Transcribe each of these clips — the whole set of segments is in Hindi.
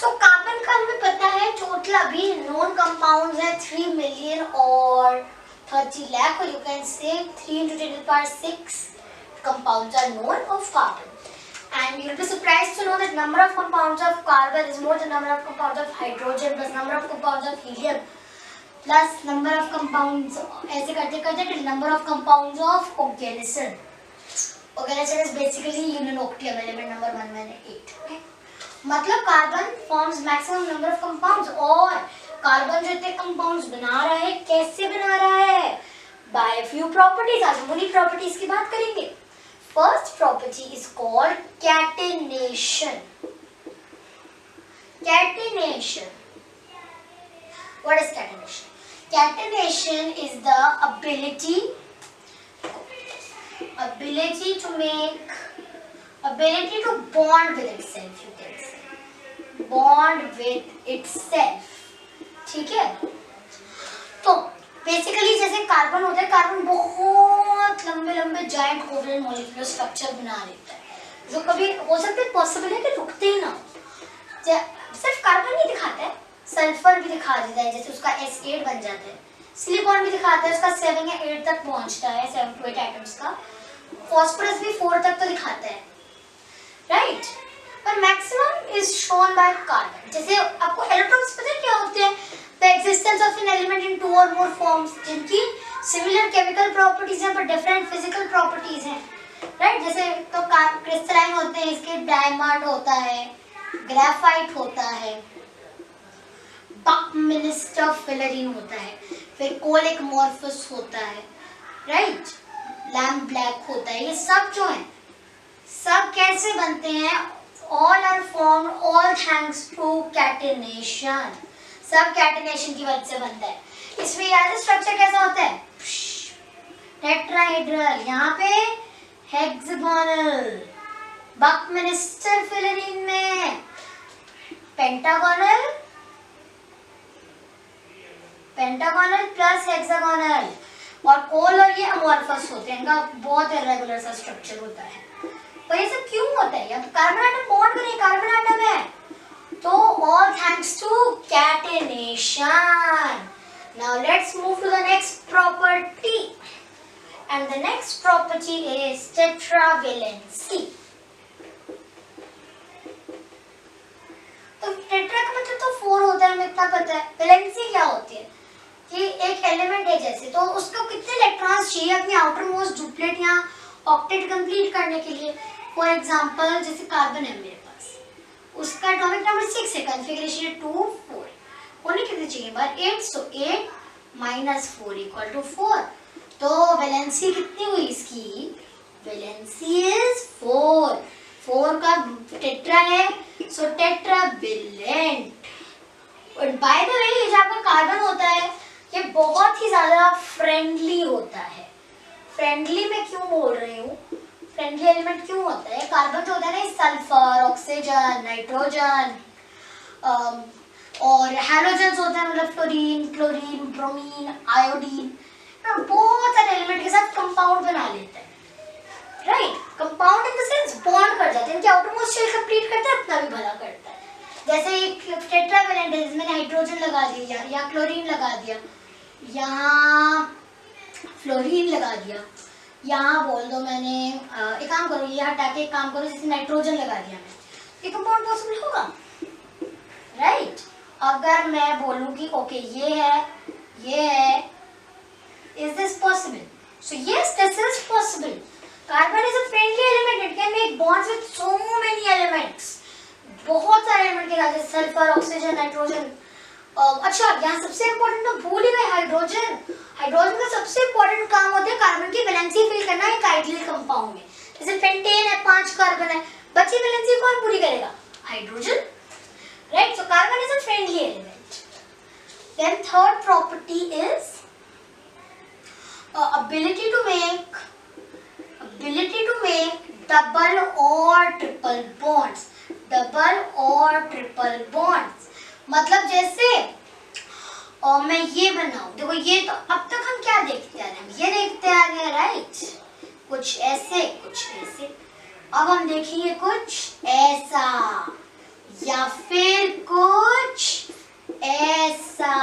सो कार्बन का हमें पता है टोटल अभी नोन कंपाउंड्स है 3 मिलियन और 30 lakh, और you can say 3 into 10 to the power 6 compounds are known of carbon. And you'll be surprised to know that number of compounds of carbon is more than number of compounds of hydrogen plus number of compounds of helium plus number of compounds ऐसे करते करते till number of compounds of organism. Organism is basically uninotium element number 118. मतलब carbon forms maximum number of compounds, और कार्बन जो इतने compounds बना रहा है कैसे बना रहा है? By a few properties. आज हम उन्हीं properties की बात करेंगे. First property is called catenation. Catenation. What is catenation? Catenation is the ability to bond with itself. You can say bond with itself. ठीक है? तो बेसिकली जैसे कार्बन होता है, कार्बन बहुत लंबे लंबे जायंट कोवलेंट मॉलिक्यूलर स्ट्रक्चर बना लेता है, जो कभी हो सकता है पॉसिबल है कि रुकते ही ना. सिर्फ कार्बन नहीं दिखाता है, सल्फर भी दिखा देता है, जैसे उसका S8 बन जाता है. सिलिकॉन भी दिखाता है, उसका 7 या 8 तक पहुंचता है, 7 to 8 एटम्स का. फॉस्फोरस भी 4 तक तो दिखाता है, राइट. पर maximum is shown by carbon. जैसे आपको एलोट्रॉप्स पता है क्या होते हैं? The existence of an element in 2 or more forms, जिनकी similar chemical properties हैं पर different physical properties हैं, right? जैसे तो क्रिस्टलाइन होते हैं, इसके डायमंड होता है, ग्रेफाइट होता है, बकमिनिस्टर फिलरीन होता है, फिर कोलेकमॉर्फस होता है, right? लैम्प ब्लैक होता है. ये सब जो है सब कैसे बनते हैं? All are formed all thanks to catenation. सब कैटेनेशन की वजह से बनता है. इसमें याद है स्ट्रक्चर कैसा होता है? टेट्राहेड्रल, यहाँ पे हेक्सागोनल, बकमिनिस्टर फिलरीन में पेंटागोनल प्लस हेक्सागोनल, और कोल और ये अमॉर्फस होते हैं. इनका बहुत इरेगुलर सा स्ट्रक्चर होता है. तो ये सब क्यों होता है? या तो कार्बन एटम बॉन्ड में कार्बन एटम है, तो all thanks to catenation. Now let's move to the next property, and the next property is tetravalency. तो टेट्रा का मतलब तो 4 होता है, हमें इतना पता है. वैलेंसी क्या होती है? कि एक एलिमेंट है जैसे, तो उसको कितने इलेक्ट्रॉन्स चाहिए अपनी आउटर मोस्ट डुप्लेट या ऑक्टेट कंप्लीट करने के लिए? फॉर एग्जांपल जैसे कार्बन है मेरे पास, उसका एटॉमिक नंबर 6 है, कॉन्फ़िगरेशन है 2 4, होने कितने चाहिए बार? 8. सो 8 माइनस 4 इक्वल टू 4. तो वैलेंसी कितनी हुई इसकी? Valency is 4. 4 का टेट्रा है, सो टेट्रावेलेंट. और बाय द वे ये जो आपका कार्बन होता है ये बहुत ही ज्यादा फ्रेंडली होता है. फ्रेंडली मैं क्यों बोल रही हूँ? फ्रेंडली एलिमेंट क्यों होता है? कार्बन तो होता है ना सल्फर, ऑक्सीजन, नाइट्रोजन, और हैलोजेंस होते हैं, मतलब फ्लोरीन, क्लोरीन, ब्रोमीन, आयोडीन. बहुत सारे एलिमेंट के साथ कंपाउंड बना लेते हैं, right. Compound in the sense bond कर जाते हैं, इनके आउटरमोस्ट शेल कंप्लीट करते हैं, अपना भी भला करता है. जैसे एक टेट्रावेलेंट है जिसमें हाइड्रोजन लगा दिया या क्लोरीन लगा दिया, यहाँ फ्लोरीन लगा दिया, यहाँ बोल दो मैंने एक काम करो, ये हटा के एक काम करो, जैसे नाइट्रोजन लगा दिया मैं, ये कंपाउंड पॉसिबल होगा, राइट. अगर मैं बोलूँ कि ओके ये है, is this possible? So yes, this is possible. Carbon is a friendly element, it can make bonds with so many elements. बहुत सारे एलिमेंट के साथ, सल्फर, ऑक्सीजन, नाइट्रोजन. अच्छा, यहाँ सबसे इम्पोर्टेंट तो भूल ही गए, हाइड्रोजन. हाइड्रोजन का सबसे इम्पोर्टेंट काम होता है कार्बन की वैलेंसी फिल करना एक आइडियल कंपाउंड में. जैसे पेंटेन है, 5 कार्बन है, बची वैलेंसी कौन पूरी करेगा? Hydrogen, right. So carbon is a friendly element. Then third property is ability to make double or triple bonds. Double और ट्रिपल बॉन्ड्स, मतलब जैसे और मैं ये बनाऊं, देखो ये तो अब तक हम क्या देखते आ रहे हैं? ये देखते आ रहे हैं, राइट. कुछ ऐसे कुछ ऐसे. अब हम देखेंगे कुछ ऐसा. या फिर कुछ ऐसा।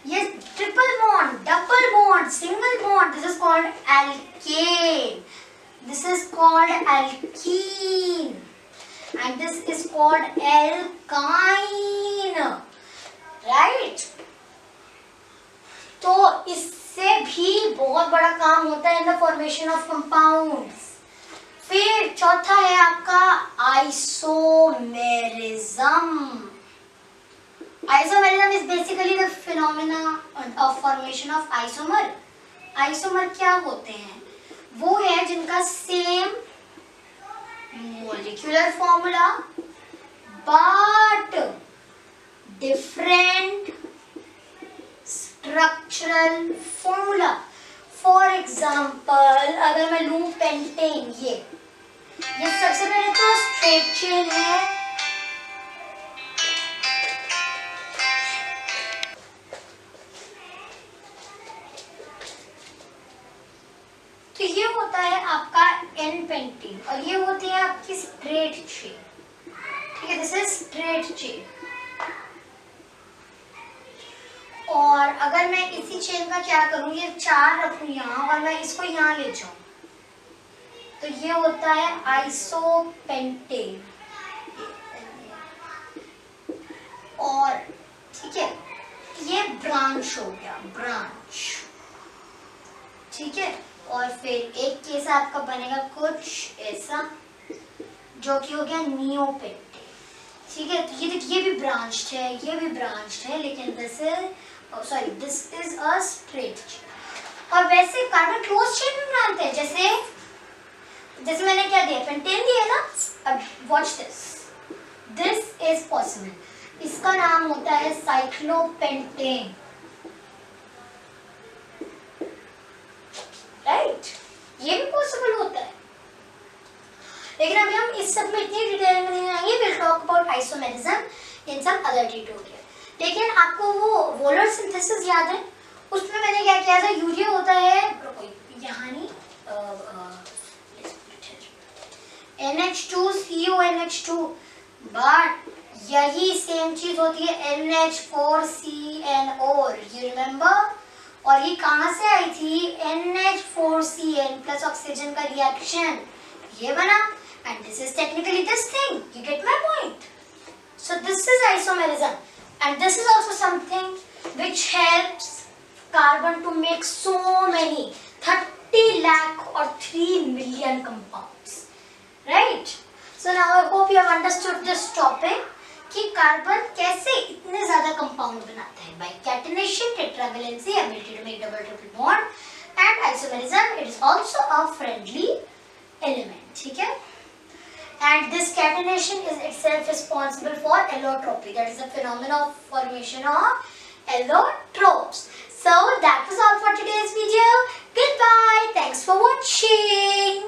ये triple bond, double bond, single bond, this is called alkane, this is called alkene and this is called alkyne, right? तो इससे भी बहुत बड़ा काम होता है in the formation of compounds। फिर चौथा है आपका isomerism। Isomerism is basically the phenomena of formation of isomer। isomer क्या होते हैं? वो है जिनका same molecular formula but different structural formula। for example अगर मैं लूं पेंटेन, ये सबसे पहले तो स्ट्रेट चेन है, तो ये होता है आपका एन पेंटेन और ये होती है आपकी स्ट्रेट चेन, ठीक है, दिस इज स्ट्रेट चेन। और अगर मैं इसी चेन का क्या करूं, ये 4 रखूं यहाँ और मैं इसको यहाँ ले जाऊं, तो ये होता है आइसोपेंटेन। और ठीक है, ये ब्रांच हो गया, ब्रांच, ठीक है। और फिर एक केस आपका बनेगा कुछ ऐसा जो कि हो गया नियोपेंटेन, ठीक है। तो ये भी ब्रांच्ड है, ये भी ब्रांच्ड है, लेकिन this is a straight chain. और वैसे कार्बन क्लोज चेन भी बनाते हैं, जैसे मैंने क्या दिया, पेंटेन दिया ना। अब वॉच दिस इज पॉसिबल, इसका नाम होता है साइक्लोपेंटेन, राइट? ये भी पॉसिबल होता है, लेकिन अभी हम इस सब में इतनी डिटेल में नहीं आएंगे। Will talk about isomerism in some other tutorial. लेकिन आपको वो वोलर सिंथेसिस याद है? उसमें मैंने क्या किया था, यूरिया होता है यहाँ नहीं, NH2CONH2, बट यही सेम चीज होती है NH4CNO, यू रिमेम्बर? और ये कहाँ से आई थी? NH4Cl प्लस ऑक्सीजन का रिएक्शन, ये बना, and this is technically this thing, you get my point? So this is isomerism, and this is also something which helps carbon to make so many 30 lakh or 3 million compounds, right? So now I hope you have understood this topic कि कार्बन कैसे इतने ज्यादा कंपाउंड बनाता है, by catenation, tetravalency, ability to make double triple bond, and isomerism, it is also a friendly element, ठीक है। And this catenation is itself responsible for allotropy, that is the phenomenon of formation of allotropes. So that was all for today's video. Goodbye. Thanks for watching.